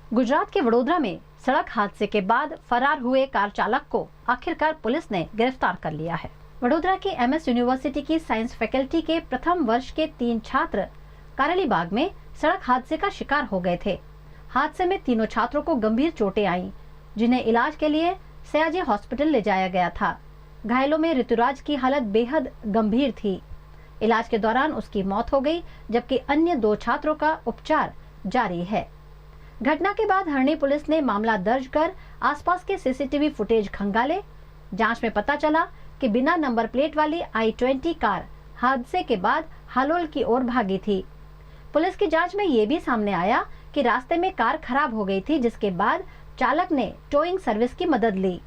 गुजरात के वडोदरा में सड़क हादसे के बाद फरार हुए कार चालक को आखिरकार पुलिस ने गिरफ्तार कर लिया है। वडोदरा की एमएस यूनिवर्सिटी की साइंस फैकल्टी के प्रथम वर्ष के 3 छात्र कारेलीबाग में सड़क हादसे का शिकार हो गए थे। हादसे में तीनों छात्रों को गंभीर चोटें आईं, जिन्हें इलाज के लिए सयाजी हॉस्पिटल ले जाया गया था। घायलों में ऋतुराज की हालत बेहद गंभीर थी। इलाज के दौरान उसकी मौत हो गई, जबकि अन्य 2 छात्रों का उपचार जारी है। घटना के बाद हरणी पुलिस ने मामला दर्ज कर आसपास के सीसीटीवी फुटेज खंगाले। जांच में पता चला कि बिना नंबर प्लेट वाली i20 कार हादसे के बाद हालोल की ओर भागी थी। पुलिस की जांच में ये भी सामने आया कि रास्ते में कार खराब हो गई थी, जिसके बाद चालक ने टोइंग सर्विस की मदद ली।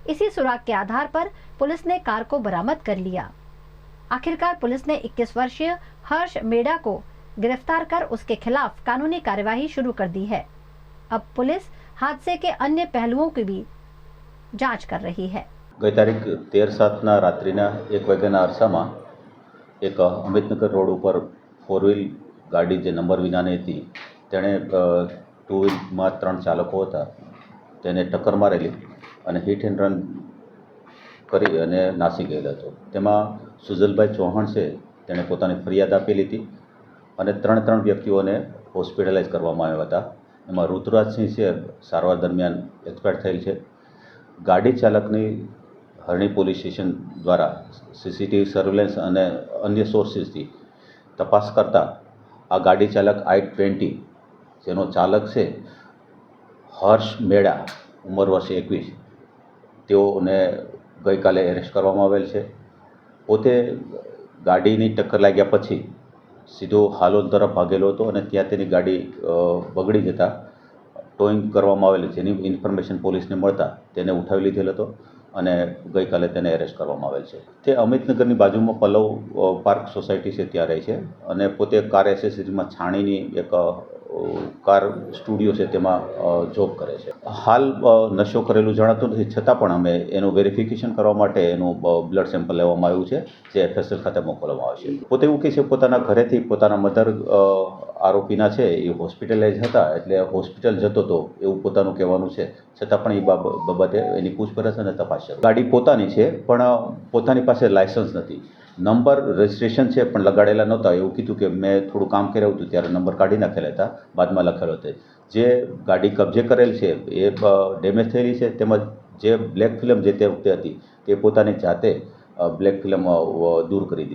इसी सुराग के आधार पर पुलिस ने कार को बरामद कर लिया। आखिरकार पुलिस ने 21 वर्षीय हर्ष मेड़ा को गिरफ्तार कर उसके खिलाफ कानूनी कार्यवाही शुरू कर दी है। अब पुलिस हादसे के अन्य पहलुओं की भी जांच कर रही है। गई तारीख 13/7 रात्रिना 1 वाग्याના અરસામાં એક અમિતનગર રોડ ઉપર 4 વ્હીલ ગાડી જે નંબર વિનાની હતી તેણે 2 વ્હીલમાં 3 ચાલકો હતા તેને ટક્કર મારેલી અને હિટ એન્ડ રન કરી અને નાસી ગયેલ હતો। તેમાં સુજલભાઈ ચૌહાણ છે તેણે પોતાની ફરિયાદ આપેલી હતી અને 3 વ્યક્તિઓને હોસ્પિટલાઇઝ કરવામાં આવ્યા હતા। એમાં ઋતુરાજ સિંહ છે સારવાર દરમિયાન એક્સપાયર થયેલ છે। ગાડી ચાલકની હરણી પોલીસ સ્ટેશન દ્વારા સીસીટીવી સર્વેલન્સ અને અન્ય સોર્સિસથી તપાસ કરતા આ ગાડી ચાલક i20 જેનો ચાલક છે હર્ષ મેડા ઉંમર વર્ષ 21 તેઓને ગઈકાલે એરેસ્ટ કરવામાં આવેલ છે। પોતે ગાડીની ટક્કર લાગ્યા પછી સીધો હાલોલ તરફ ભાગેલો હતો અને ત્યાં તેની ગાડી બગડી જતા ટોઈંગ કરવામાં આવેલી, જેની ઇન્ફોર્મેશન પોલીસને મળતા તેને ઉઠાવી લીધેલ હતો અને ગઈકાલે તેને એરેસ્ટ કરવામાં આવેલ છે। તે અમિતનગરની બાજુમાં પલ્લવ પાર્ક સોસાયટી છે ત્યાં રહે છે અને પોતે કાર એસેસરીમાં છાણીની એક કાર સ્ટુડિયો છે તેમાં જોબ કરે છે। હાલ નશો કરેલું જણાતું નથી, છતાં પણ અમે એનું વેરિફિકેશન કરવા માટે એનું બ્લડ સેમ્પલ લેવામાં આવ્યું છે, જે એફએસએલ ખાતે મોકલવામાં આવશે। પોતે એવું કહે છે પોતાના ઘરેથી પોતાના મધર આરોપીના છે એ હોસ્પિટલાઇઝ હતા, એટલે હોસ્પિટલ જતો હતો એવું પોતાનું કહેવાનું છે, છતાં પણ એ બાબતે એની પૂછપરછ અને તપાસ છે। ગાડી પોતાની છે પણ પોતાની પાસે લાયસન્સ નથી, નંબર રજિસ્ટ્રેશન છે પણ લગાડેલા નહોતા। એવું કીધું કે મેં થોડું કામ કર્યું હતું ત્યારે નંબર કાઢી નાખેલા હતા, બાદમાં લખેલો હતો। જે ગાડી કબજે કરેલ છે એ ડેમેજ થયેલી છે, તેમજ જે બ્લેક ફિલ્મ જે તે વખતે હતી તે પોતાની જાતે બ્લેક ફિલ્મ દૂર કરી દીધી।